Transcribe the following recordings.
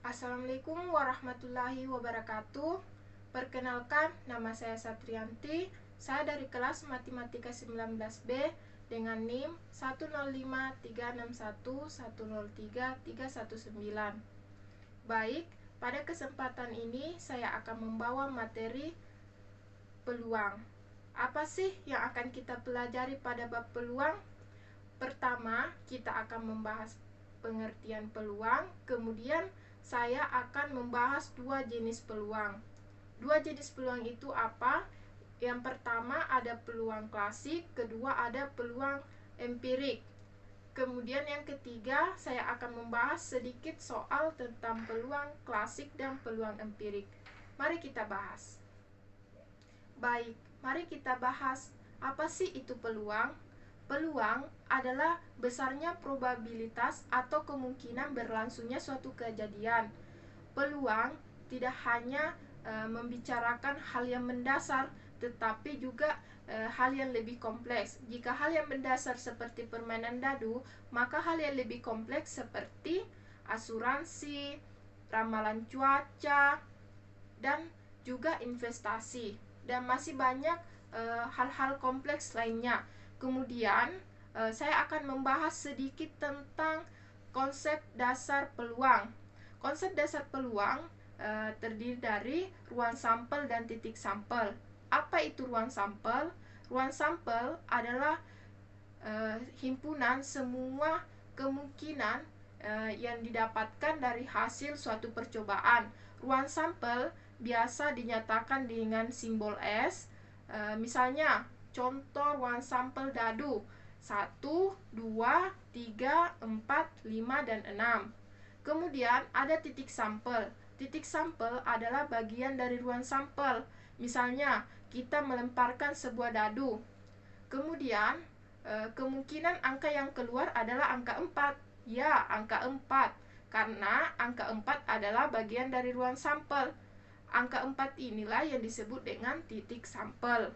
Assalamualaikum warahmatullahi wabarakatuh. Perkenalkan, nama saya Satrianti. Saya dari kelas Matematika 19B dengan NIM 10536110339. Baik, pada kesempatan ini saya akan membawa materi peluang. Apa sih yang akan kita pelajari pada bab peluang? Pertama, kita akan membahas pengertian peluang, kemudian saya akan membahas dua jenis peluang. Dua jenis peluang itu apa? Yang pertama ada peluang klasik, kedua ada peluang empirik. Kemudian yang ketiga, saya akan membahas sedikit soal tentang peluang klasik dan peluang empirik. Mari kita bahas. Baik, mari kita bahas apa sih itu peluang? Peluang adalah besarnya probabilitas atau kemungkinan berlangsungnya suatu kejadian. Peluang tidak hanya membicarakan hal yang mendasar, tetapi juga hal yang lebih kompleks. Jika hal yang mendasar seperti permainan dadu, maka hal yang lebih kompleks seperti asuransi, ramalan cuaca, dan juga investasi. Dan masih banyak hal-hal kompleks lainnya. Kemudian saya akan membahas sedikit tentang konsep dasar peluang. Konsep dasar peluang terdiri dari ruang sampel dan titik sampel. Apa itu ruang sampel? Ruang sampel adalah himpunan semua kemungkinan yang didapatkan dari hasil suatu percobaan. Ruang sampel biasa dinyatakan dengan simbol S. Misalnya, contoh ruang sampel dadu 1, 2, 3, 4, 5, dan 6. Kemudian ada titik sampel. Titik sampel adalah bagian dari ruang sampel. Misalnya, kita melemparkan sebuah dadu. Kemudian, kemungkinan angka yang keluar adalah angka 4. Ya, angka 4. Karena angka 4 adalah bagian dari ruang sampel. Angka 4 inilah yang disebut dengan titik sampel.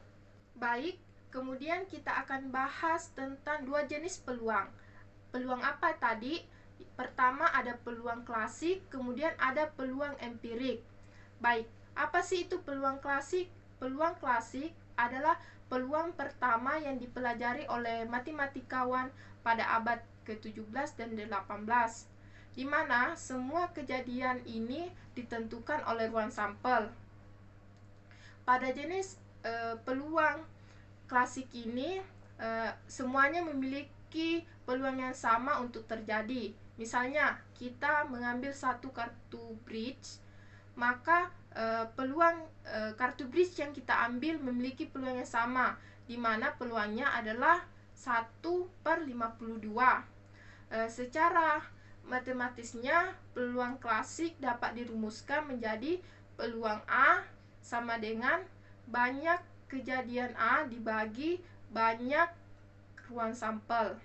Baik, kemudian kita akan bahas tentang dua jenis peluang. Peluang apa tadi? Pertama ada peluang klasik, kemudian ada peluang empirik. Baik, apa sih itu peluang klasik? Peluang klasik adalah peluang pertama yang dipelajari oleh matematikawan pada abad ke-17 dan ke-18, di mana semua kejadian ini ditentukan oleh ruang sampel. Pada jenis peluang klasik ini semuanya memiliki peluang yang sama untuk terjadi. Misalnya, kita mengambil satu kartu bridge, maka peluang kartu bridge yang kita ambil memiliki peluang yang sama, di mana peluangnya adalah 1/52. Secara matematisnya, peluang klasik dapat dirumuskan menjadi peluang A sama dengan banyak kejadian A dibagi banyak ruang sampel.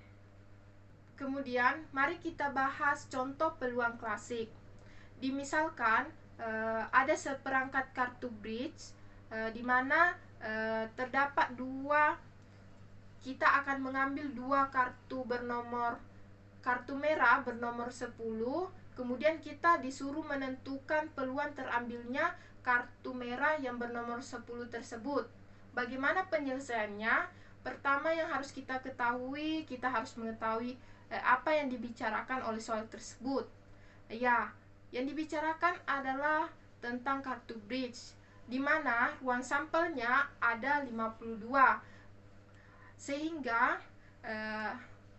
Kemudian, mari kita bahas contoh peluang klasik. Dimisalkan ada seperangkat kartu bridge di mana terdapat kita akan mengambil dua kartu merah bernomor 10, kemudian kita disuruh menentukan peluang terambilnya kartu merah yang bernomor 10 tersebut. Bagaimana penyelesaiannya? Pertama yang harus kita ketahui, kita harus mengetahui apa yang dibicarakan oleh soal tersebut. Ya, yang dibicarakan adalah tentang kartu bridge, di mana ruang sampelnya ada 52. Sehingga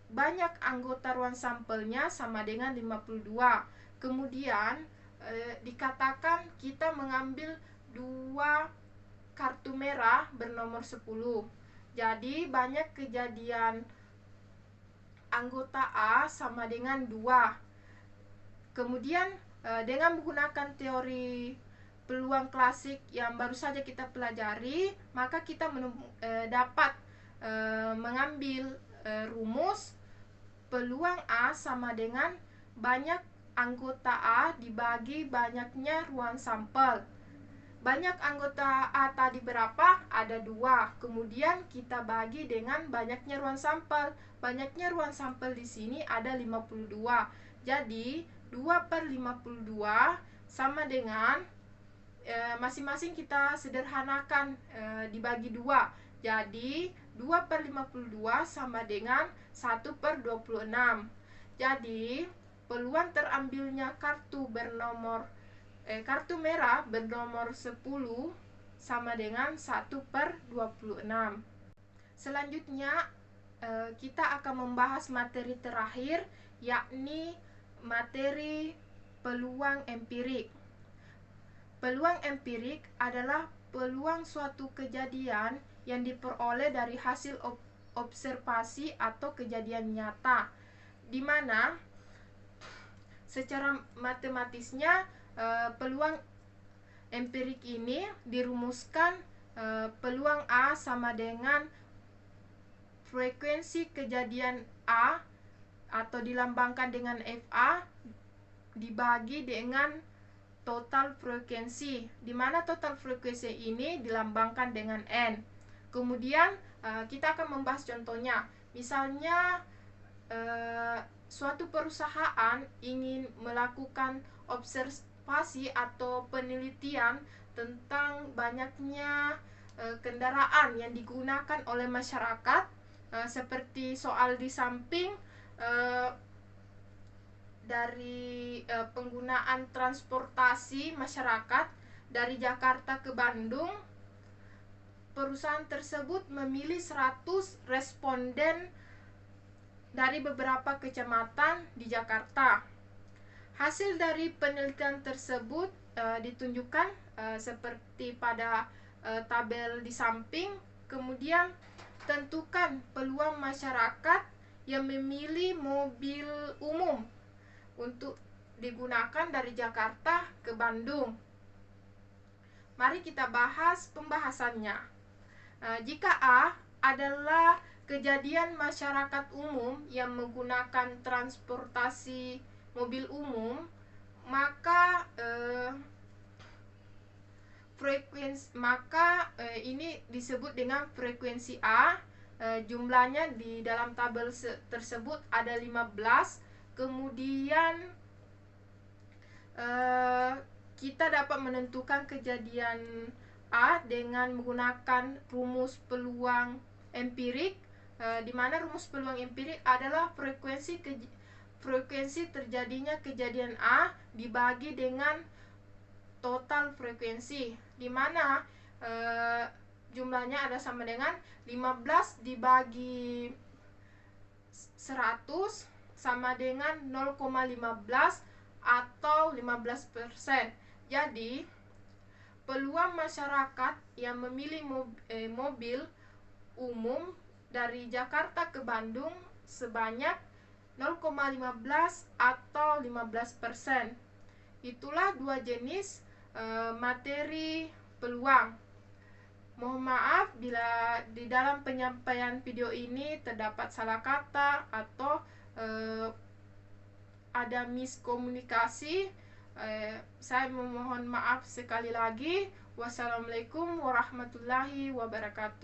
banyak anggota ruang sampelnya sama dengan 52. Kemudian dikatakan kita mengambil dua kartu merah bernomor 10. Jadi banyak kejadian anggota A sama dengan 2. Kemudian dengan menggunakan teori peluang klasik yang baru saja kita pelajari, maka kita dapat mengambil rumus peluang A sama dengan banyak anggota A dibagi banyaknya ruang sampel. Banyak anggota A tadi berapa? Ada 2. Kemudian kita bagi dengan banyaknya ruang sampel. Banyaknya ruang sampel di sini ada 52. Jadi 2/52 sama dengan masing-masing kita sederhanakan, dibagi 2. Jadi 2/52 sama dengan 1/26. Jadi peluang terambilnya kartu merah bernomor 10 sama dengan 1/26. Selanjutnya kita akan membahas materi terakhir, yakni materi peluang empirik. Peluang empirik adalah peluang suatu kejadian yang diperoleh dari hasil observasi atau kejadian nyata, di mana secara matematisnya peluang empirik ini dirumuskan, peluang A sama dengan frekuensi kejadian A atau dilambangkan dengan FA dibagi dengan total frekuensi, di mana total frekuensi ini dilambangkan dengan N. Kemudian kita akan membahas contohnya. Misalnya suatu perusahaan ingin melakukan observasi atau penelitian tentang banyaknya kendaraan yang digunakan oleh masyarakat, seperti soal di samping dari penggunaan transportasi masyarakat dari Jakarta ke Bandung. Perusahaan tersebut memilih 100 responden dari beberapa kecamatan di Jakarta. Hasil dari penelitian tersebut ditunjukkan seperti pada tabel di samping. Kemudian tentukan peluang masyarakat yang memilih mobil umum untuk digunakan dari Jakarta ke Bandung. Mari kita bahas pembahasannya. Jika A adalah kejadian masyarakat umum yang menggunakan transportasi mobil umum, maka ini disebut dengan frekuensi A. Jumlahnya di dalam tabel tersebut ada 15. Kemudian kita dapat menentukan kejadian A dengan menggunakan rumus peluang empirik, di mana rumus peluang empirik adalah frekuensi terjadinya kejadian A dibagi dengan total frekuensi, di mana jumlahnya ada sama dengan 15 dibagi 100 sama dengan 0,15 atau 15%. Jadi peluang masyarakat yang memilih mobil umum dari Jakarta ke Bandung sebanyak 0,15 atau 15%. Itulah dua jenis materi peluang. Mohon maaf bila di dalam penyampaian video ini terdapat salah kata atau ada miskomunikasi. Saya memohon maaf sekali lagi. Wassalamualaikum warahmatullahi wabarakatuh.